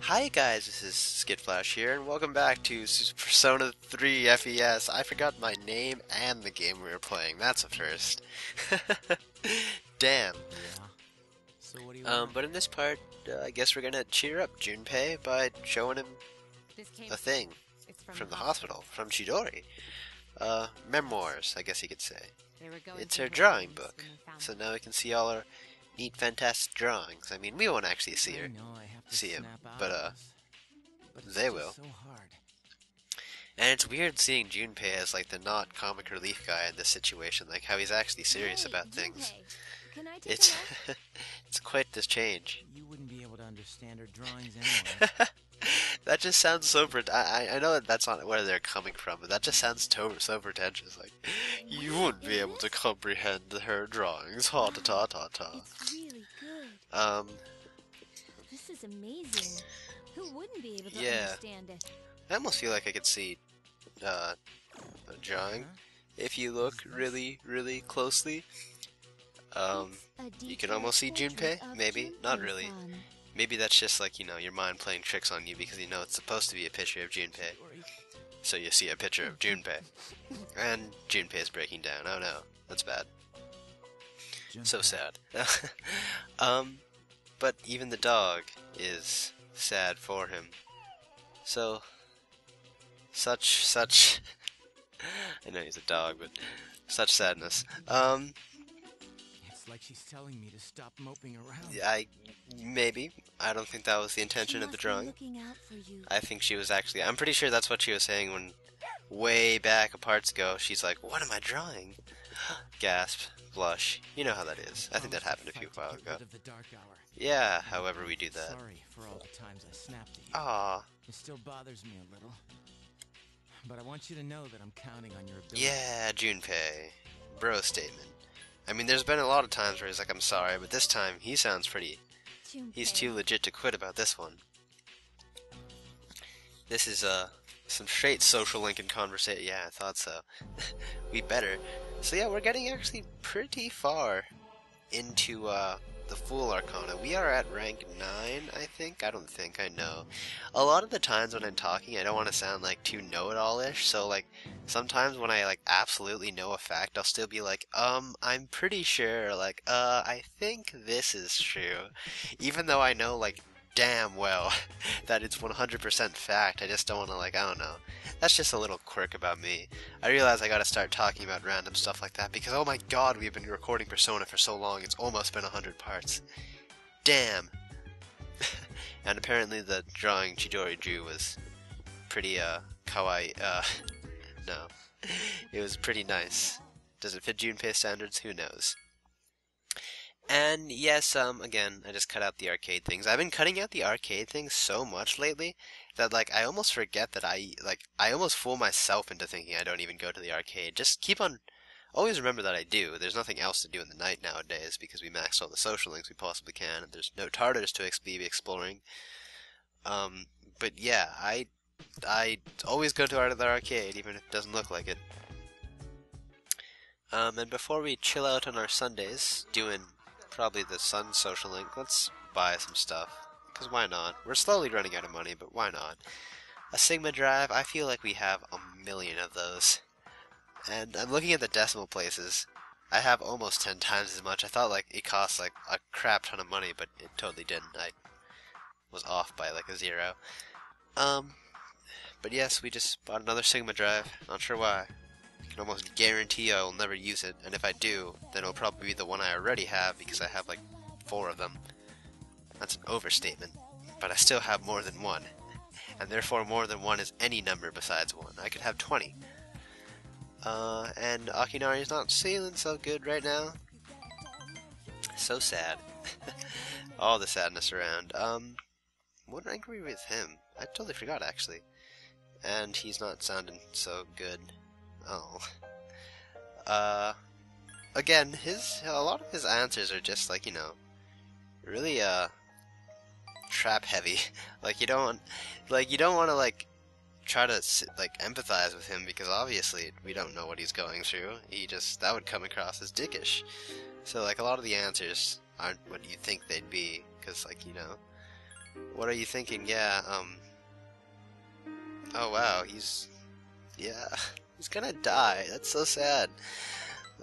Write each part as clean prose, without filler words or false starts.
Hi guys, this is skittflash here, and welcome back to Persona 3 FES. I forgot my name and the game we were playing. That's a first. Damn. Yeah. So what do you want? But in this part, I guess we're gonna cheer up Junpei by showing him a thing from the hospital, from Chidori. Memoirs, I guess you could say. It's her drawing book, so now we can see all her neat, fantastic drawings. I mean, we won't actually see her, him, but they will. So hard. And it's weird seeing Junpei as like the not comic relief guy in this situation, like how he's actually serious about things. It's it's quite this change. You wouldn't be able to understand her drawings anyway. That just sounds so I know that that's not where they're coming from, but that just sounds so pretentious. Like, you wouldn't be able to comprehend her drawings. Ha ta ta ta ta. It's really good. This is amazing. Who wouldn't be able to understand it? I almost feel like I could see a drawing if you look really, really closely. You can almost see Junpei, maybe, not really. Maybe that's just like, you know, your mind playing tricks on you because you know it's supposed to be a picture of Junpei. So you see a picture of Junpei. And Junpei is breaking down. Oh no, that's bad. So sad. But even the dog is sad for him. So, such, I know he's a dog, but such sadness. It's like she's telling me to stop moping around. Maybe. I don't think that was the intention of the drawing. I think she was actually, I'm pretty sure that's what she was saying when, way back parts ago, she's like, what am I drawing? Gasp, blush. You know how that is. I think that happened a few while ago. Yeah, however we do that. Sorry for all the times I snapped at you. Aww. It still bothers me a little. But I want you to know that I'm counting on your ability. Yeah, Junpei. Bro statement. I mean, there's been a lot of times where he's like, I'm sorry, but this time he sounds pretty... He's too legit to quit about this one. This is, some straight social link and conversation. Yeah, I thought so. We better. So yeah, we're getting actually pretty far into, the Fool Arcana. We are at rank 9, I think. I know. A lot of the times when I'm talking, I don't want to sound like too know-it-all-ish, so like, sometimes when I like absolutely know a fact, I'll still be like, I'm pretty sure, like, I think this is true. Even though I know, like, damn well that it's 100% fact, I just don't want to, like, I don't know. That's just a little quirk about me. I realize I gotta start talking about random stuff like that because, oh my god, we've been recording Persona for so long, it's almost been 100 parts. Damn! And apparently the drawing Chidori drew was pretty, kawaii, no. It was pretty nice. Does it fit Junpei standards? Who knows? And yes, again, I just cut out the arcade things. I've been cutting out the arcade things so much lately that, like, I almost forget that I almost fool myself into thinking I don't even go to the arcade. Just keep on, always remember that I do. There's nothing else to do in the night nowadays because we maxed all the social links we possibly can, and there's no Tartars to be exploring. But yeah, I always go to the arcade, even if it doesn't look like it. And before we chill out on our Sundays, doing probably the Sun social link, let's buy some stuff. Because why not? We're slowly running out of money, but why not? A Sigma drive, I feel like we have a million of those. And I'm looking at the decimal places. I have almost 10 times as much. I thought like it cost like a crap ton of money, but it totally didn't. I was off by like a 0. But yes, we just bought another Sigma drive. Not sure why. I can almost guarantee I will never use it, and if I do, then it'll probably be the one I already have because I have like 4 of them. That's an overstatement, but I still have more than one, and therefore more than one is any number besides 1. I could have 20. And Akinari's not feeling so good right now. So sad. All the sadness around. What rank were we with him? I totally forgot actually. And he's not sounding so good. Oh. Again, a lot of his answers are just like, you know, really, trap heavy. Like, you don't want to, like, try to, like, empathize with him because obviously we don't know what he's going through. That would come across as dickish. So, like, a lot of the answers aren't what you think they'd be because, like, you know, What are you thinking? Yeah, oh wow, yeah, he's gonna die. That's so sad.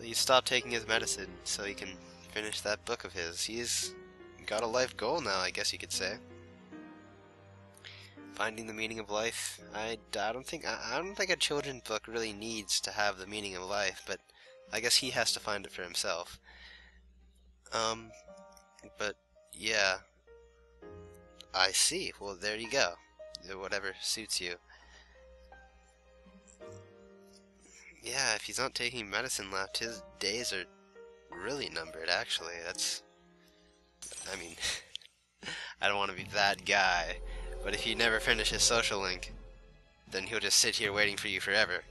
He stopped taking his medicine so he can finish that book of his. He's got a life goal now, I guess you could say. Finding the meaning of life. I don't think a children's book really needs to have the meaning of life, but I guess he has to find it for himself. But yeah, I see. Well, there you go. Whatever suits you. Yeah, if he's not taking medicine left, his days are really numbered, actually. I mean, I don't want to be that guy, but if he never finishes Social Link, then he'll just sit here waiting for you forever.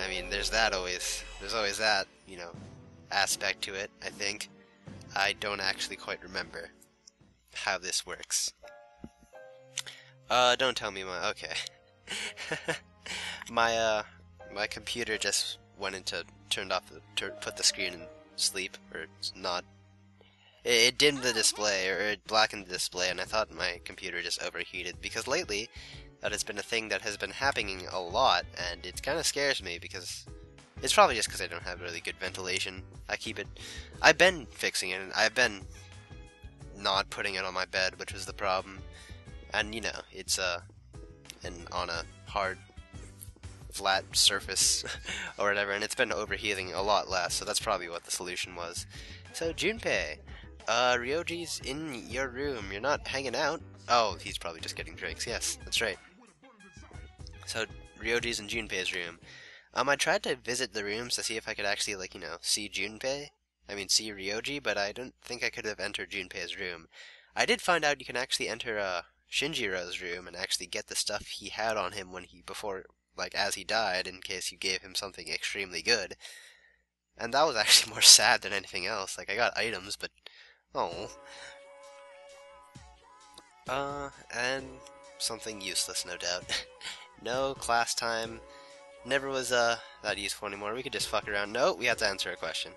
I mean, there's always that, you know, aspect to it, I think. I don't actually quite remember how this works. Don't tell me okay. My computer just went into, put the screen in sleep, or not. It dimmed the display, or it blackened the display, and I thought my computer just overheated, because lately, that has been a thing that has been happening a lot, and it kind of scares me, because it's probably just because I don't have really good ventilation. I've been fixing it, and I've been not putting it on my bed, which was the problem, and you know, it's on a hard, flat surface, or whatever, and it's been overheating a lot less, so that's probably what the solution was. So, Junpei, Ryoji's in your room, you're not hanging out? Oh, he's probably just getting drinks, yes, that's right. So, Ryoji's in Junpei's room. I tried to visit the rooms to see if I could actually, like, you know, see see Ryoji, but I don't think I could have entered Junpei's room. I did find out you can actually enter, Shinjiro's room and actually get the stuff he had on him as he died, in case you gave him something extremely good. And that was actually more sad than anything else. Like, I got items, but... oh. And something useless, no doubt. No class time. Never was, that useful anymore. We could just fuck around. No, we have to answer a question.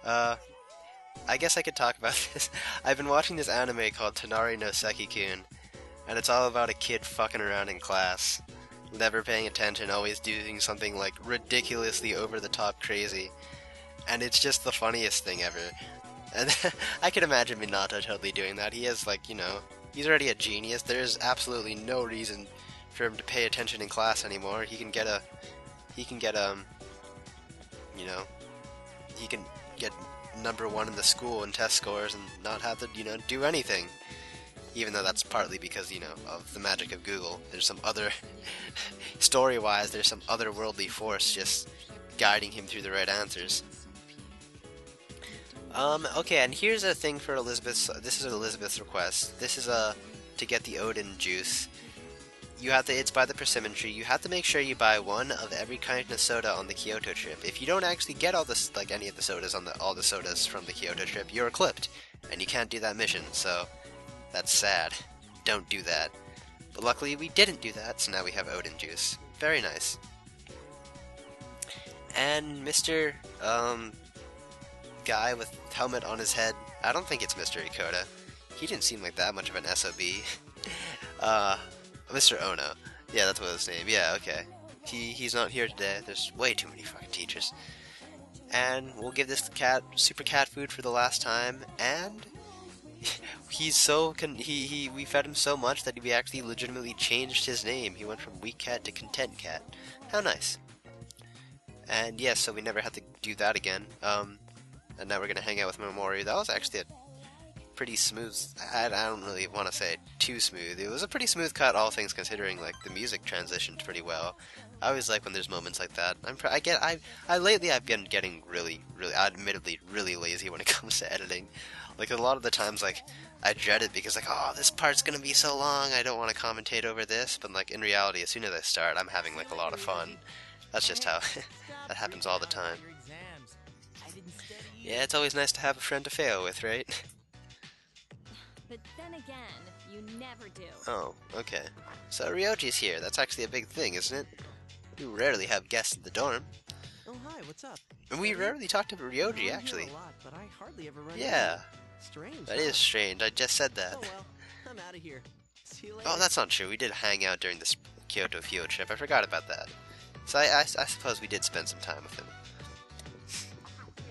I guess I could talk about this. I've been watching this anime called Tonari no Seki-kun, and it's all about a kid fucking around in class. Never paying attention, always doing something, like, ridiculously over-the-top crazy. And it's just the funniest thing ever. And I can imagine Minato totally doing that. He is, like, you know, he's already a genius. There's absolutely no reason for him to pay attention in class anymore. He can get you know, he can get #1 in the school in test scores and not have to, you know, do anything. Even though that's partly because, you know, of the magic of Google. There's some other, story-wise, there's some otherworldly force just guiding him through the right answers. Okay, and here's a thing for this is Elizabeth's request. This is to get the Odin juice. It's by the persimmon tree. You have to make sure you buy one of every kind of soda on the Kyoto trip. If you don't actually get any of the sodas all the sodas from the Kyoto trip, you're clipped, and you can't do that mission, so that's sad. Don't do that. But luckily we didn't do that, so now we have Odin juice. Very nice. And Mr. Guy with helmet on his head, I don't think it's Mr. Ikoda. He didn't seem like that much of an SOB. Mr. Ono. Yeah, that's what his name. Yeah, okay. He's not here today. There's way too many fucking teachers. And we'll give this cat super cat food for the last time, and we fed him so much that we actually legitimately changed his name. He went from Weak Cat to Content Cat. How nice. And yes, so we never had to do that again. And now we're gonna hang out with Momori. That was actually a pretty smooth. I don't really want to say too smooth. It was a pretty smooth cut, all things considering. Like, the music transitioned pretty well. I always like when there's moments like that. Lately I've been getting admittedly really lazy when it comes to editing. Like, a lot of the times, like, I dread it because, like, oh, this part's gonna be so long, I don't want to commentate over this. But, like, in reality, as soon as I start, I'm having, like, a lot of fun. That's just how that happens all the time. Yeah, it's always nice to have a friend to fail with, right? But then again, you never do. Oh, okay. So Ryoji's here. That's actually a big thing, isn't it? We rarely have guests in the dorm. Oh, hi, what's up? And we rarely talk to Ryoji, actually. A lot, but I hardly ever run yeah. Strange. That is strange. I just said that. Oh well, I'm out of here. See you later. Oh, that's not true. We did hang out during this Kyoto field trip. I forgot about that. So I suppose we did spend some time with him.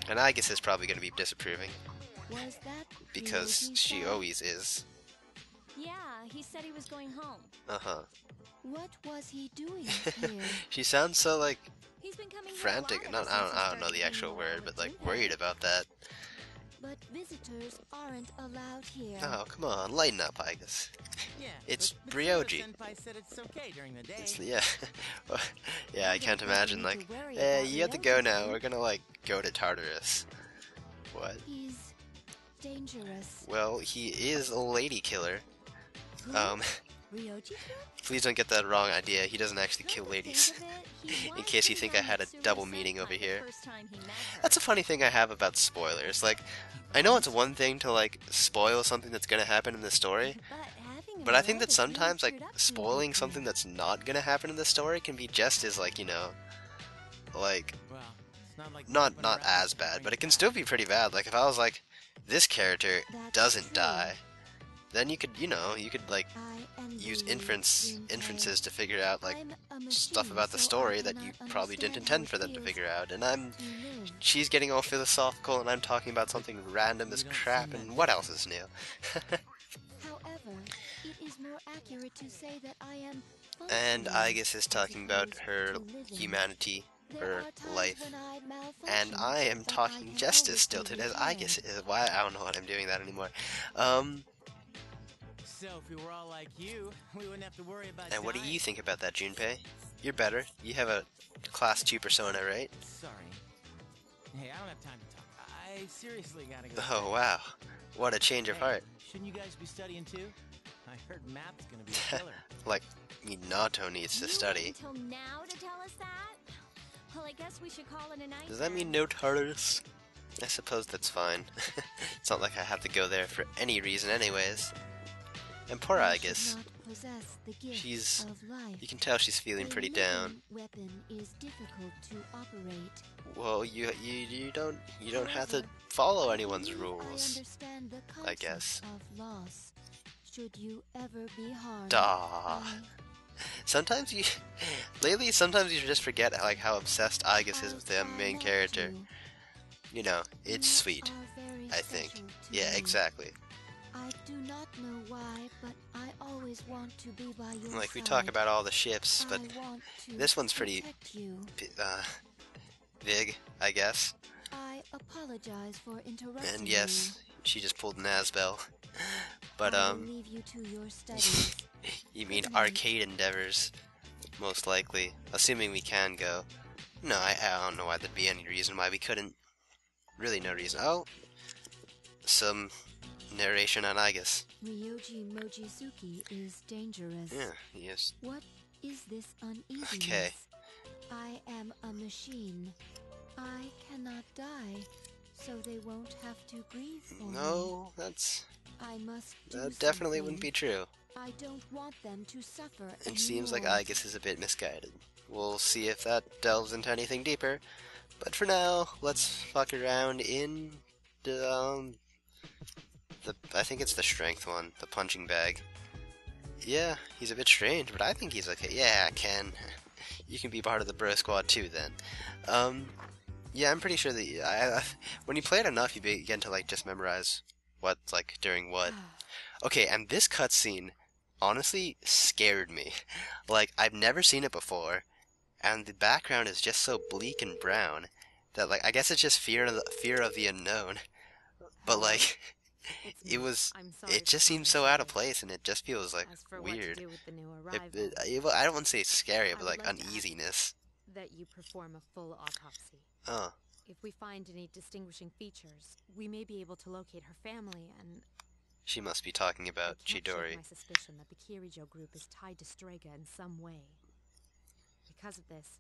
And I guess is probably going to be disapproving. Was that Because Ryoji she said? always is. Yeah, he said he was going home. Uh-huh. What was he doing here? She sounds so, like, He's been coming here a frantic. lot Not, ever since he I don't know started the actual hanging word, around but, with like, Junpei. worried about that. But visitors aren't allowed here. Oh, come on. Lighten up, I guess. Yeah, It's but Ryoji. Senpai said it's okay during the day. Yeah. Yeah, I can't imagine, like, Need to worry hey, about you have to go Ryoji now. too. We're gonna, like, go to Tartarus. What? He's dangerous. Well, he is a lady killer. Who? Ryoji? Please don't get that wrong idea. He doesn't actually kill ladies. In case you think I had a double meaning over here. That's a funny thing I have about spoilers. Like, I know it's one thing to, like, spoil something that's gonna happen in the story, but I think that sometimes, like, spoiling something that's not gonna happen in the story can be just as, like, you know, like, Well, it's not like not as bad, but it can still be pretty bad. Like, if I was like, this character doesn't die, then you could, you know, you could, like, use inferences to figure out, like, stuff about the story that you probably didn't intend for them to figure out. And she's getting all philosophical, and I'm talking about something random as crap, and what else is new? However, it is more accurate to say that I am And I guess is talking about her humanity, her life, and I am talking just as stilted as I guess is. Why? I don't know why I'm doing that anymore. So if we were all like you, we wouldn't have to worry about And what do dying. you think about that, Junpei? You're better. You have a Class 2 persona, right? Sorry. Hey, I don't have time to talk. I seriously gotta go. Oh, wow. What a change of Hey, heart. Shouldn't you guys be studying too? I heard math's gonna be a killer. Like, Minato needs to study. Until now to tell us that? Well, I guess we should call it a night. Does that mean no Tartarus? I suppose that's fine. It's not like I have to go there for any reason anyways. And poor Aegis. She's... You can tell she's feeling pretty down. Weapon is difficult to operate. Well, you don't have to follow anyone's rules. I guess. Of loss. Should you ever be harmed, Duh. Sometimes you... Lately, sometimes you just forget, like, how obsessed Aegis is with the main character. You know, it's sweet, I think. Yeah, exactly. I do not know why, but I always want to be by your Like, we side. talk about all the ships, but I want to this one's pretty, protect you. big, I guess. I apologize for interrupting And yes, she just pulled an Asbel. But, I will leave you to your studies. you mean arcade endeavors, most likely. Assuming we can go. No, I don't know why there'd be any reason why we couldn't. Really no reason. Oh! Some narration on Aegis. Ryoji Mochizuki is dangerous. Yeah, yes. What is this uneasiness? Okay. I am a machine. I cannot die, so they won't have to grieve for me. No, that's... I must do That definitely something. wouldn't be true. I don't want them to suffer It seems like anymore. Aegis is a bit misguided. We'll see if that delves into anything deeper. But for now, let's fuck around in the, I think it's the strength one, the punching bag. Yeah, he's a bit strange, but I think he's okay. Yeah, Ken. You can be part of the bro squad too, then. Yeah, I'm pretty sure that when you play it enough, you begin to, like, just memorize what's, like, during what. Okay, and this cutscene honestly scared me. Like, I've never seen it before, and the background is just so bleak and brown that, like, I guess it's just fear of the unknown. But, like, it just seems so out of place, and it just feels, like, weird. I don't want to say scary, but, like, uneasiness. That you perform a full autopsy. Oh. If we find any distinguishing features, we may be able to locate her family and... She must be talking about I can't Chidori. shake my suspicion that the Kirijo group is tied to Strega in some way. Because of this,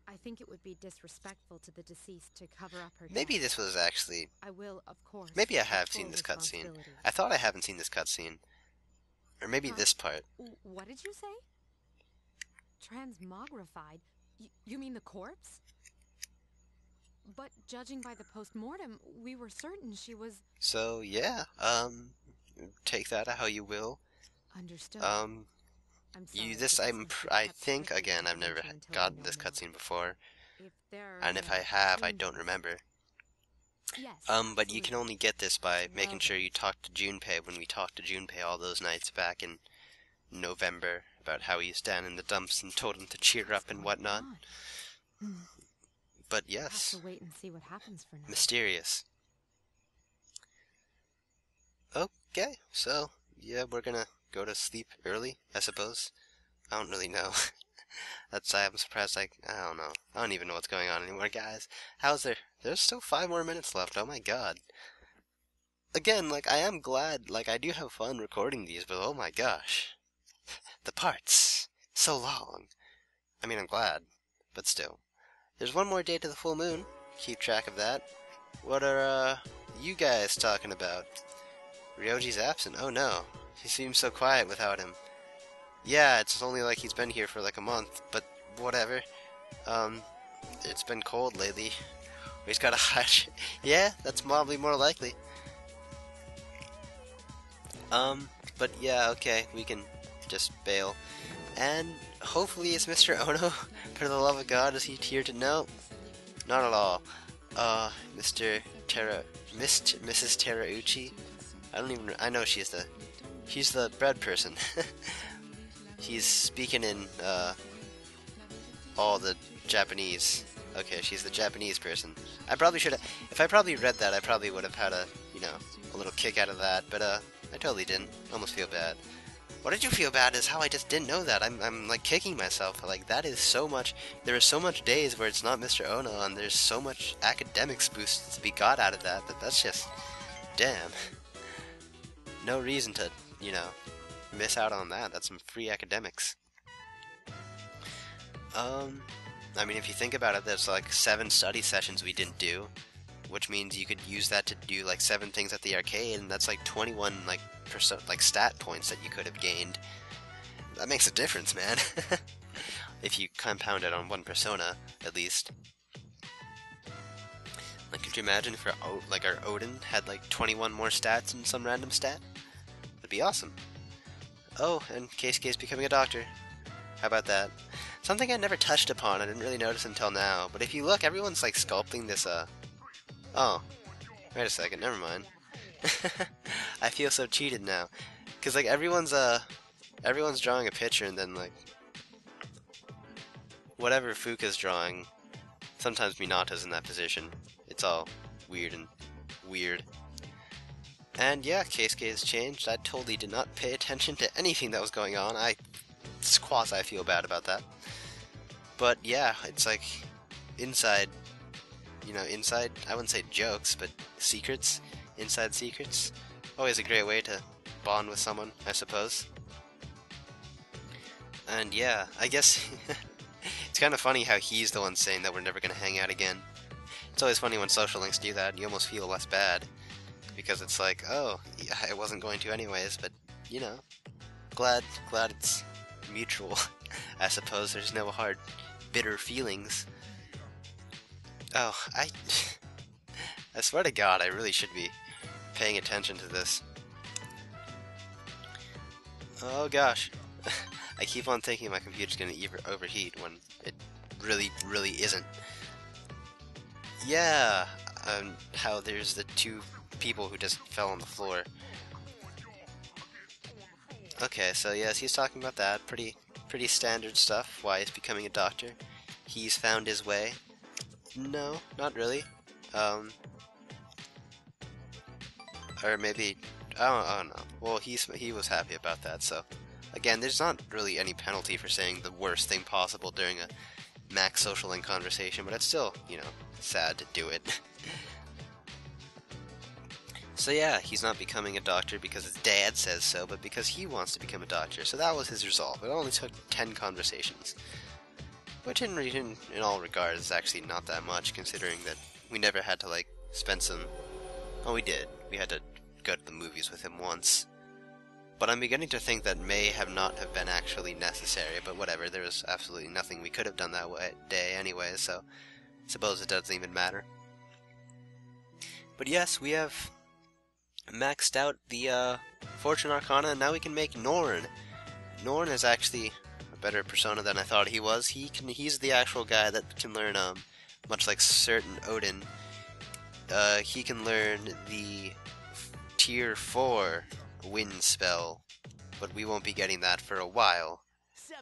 I think it would be disrespectful to the deceased to cover up her Maybe death. this was actually... I will, of course. Maybe I take have full seen this cutscene. responsibility. I thought I haven't seen this cutscene. Or maybe this part. What did you say? Transmogrified? You mean the corpse? But judging by the post-mortem, we were certain she was... So, yeah, take that how you will. Understood. I'm sorry, I think, again, I've never gotten this cutscene before, and if I have, I don't remember. Yes. But you can only get this by making sure then. you talk to Junpei when we talked to Junpei all those nights back in November about how he was down in the dumps and told him to cheer up and whatnot. But yes, Have to wait and see what happens for now. mysterious. Okay, so, yeah, we're gonna go to sleep early, I suppose. I don't really know. I'm surprised, I don't know. I don't even know what's going on anymore, guys. There's still 5 more minutes left, oh my god. Again, like, I am glad, like, I do have fun recording these, but oh my gosh. The parts. So long. I mean, I'm glad, but still. There's one more day to the full moon. Keep track of that. What are, you guys talking about? Ryoji's absent. Oh no. He seems so quiet without him. Yeah, it's only like he's been here for like a month, but whatever. It's been cold lately. He's got a hot. Yeah, that's probably more likely. But yeah, okay, we can just bail. And hopefully it's Mr. Ono. For the love of God, is he here to know? Not at all. Mrs. Terauchi. I know she's the bread person. He's speaking in, all the Japanese. Okay, she's the Japanese person. I probably should have, if I probably read that, I probably would have had a little kick out of that, but, I totally didn't. Almost feel bad. What did you feel bad is how I just didn't know that. I'm like kicking myself. Like, that is so much, there are so much days where it's not Mr. Ono, and there's so much academics boost to be got out of that, but that's just, damn. No reason to, miss out on that. That's some free academics. I mean, if you think about it, there's like 7 study sessions we didn't do, which means you could use that to do like 7 things at the arcade, and that's like 21 like stat points that you could have gained. That makes a difference, man. If you compound it on one persona, at least. Like, could you imagine if our Odin had like 21 more stats in some random stat? That'd be awesome. Oh, and Keisuke's becoming a doctor. How about that? Something I never touched upon, I didn't really notice until now, but if you look, everyone's like sculpting this, oh, wait a second, never mind. I feel so cheated now. Cause like everyone's drawing a picture and then like, whatever Fuka's drawing, sometimes Minato's in that position. It's all weird and weird. And yeah, Keisuke has changed. I totally did not pay attention to anything that was going on. I feel bad about that. But yeah, it's like inside, inside, I wouldn't say jokes, but secrets, inside secrets. Always a great way to bond with someone, I suppose. And yeah, I guess it's kind of funny how he's the one saying that we're never going to hang out again. It's always funny when social links do that, and you almost feel less bad. Because it's like, oh, yeah, I wasn't going to anyways, but, glad it's mutual. I suppose there's no hard, bitter feelings. Oh, I swear to God, I really should be paying attention to this. Oh gosh. I keep on thinking my computer's gonna overheat when it really, really isn't. Yeah, how there's the 2 people who just fell on the floor. Okay, so yes, he's talking about that. Pretty standard stuff. Why he's becoming a doctor. He's found his way. No, not really. Or maybe, I don't know. Well, he was happy about that, so. Again, there's not really any penalty for saying the worst thing possible during a max social link conversation, but it's still, sad to do it. So yeah, he's not becoming a doctor because his dad says so, but because he wants to become a doctor. So that was his resolve. It only took 10 conversations. Which in all regards is actually not that much, considering that we never had to, spend some... Oh, we did. We had to go to the movies with him once. But I'm beginning to think that may not have been actually necessary, but whatever, there was absolutely nothing we could have done that day anyway, so I suppose it doesn't even matter. But yes, we have maxed out the Fortune Arcana, and now we can make Norn. Norn is actually a better persona than I thought he was. He's the actual guy that can learn, much like certain Odin, he can learn the tier 4 wind spell, but we won't be getting that for a while,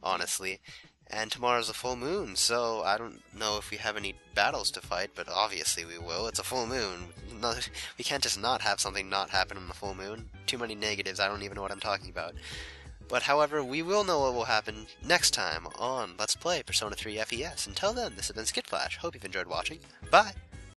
honestly. And tomorrow's a full moon, so I don't know if we have any battles to fight, but obviously we will. It's a full moon. No, we can't just not have something not happen on the full moon. Too many negatives, I don't even know what I'm talking about. But however, we will know what will happen next time on Let's Play Persona 3 FES. Until then, this has been skittflash. Hope you've enjoyed watching. Bye!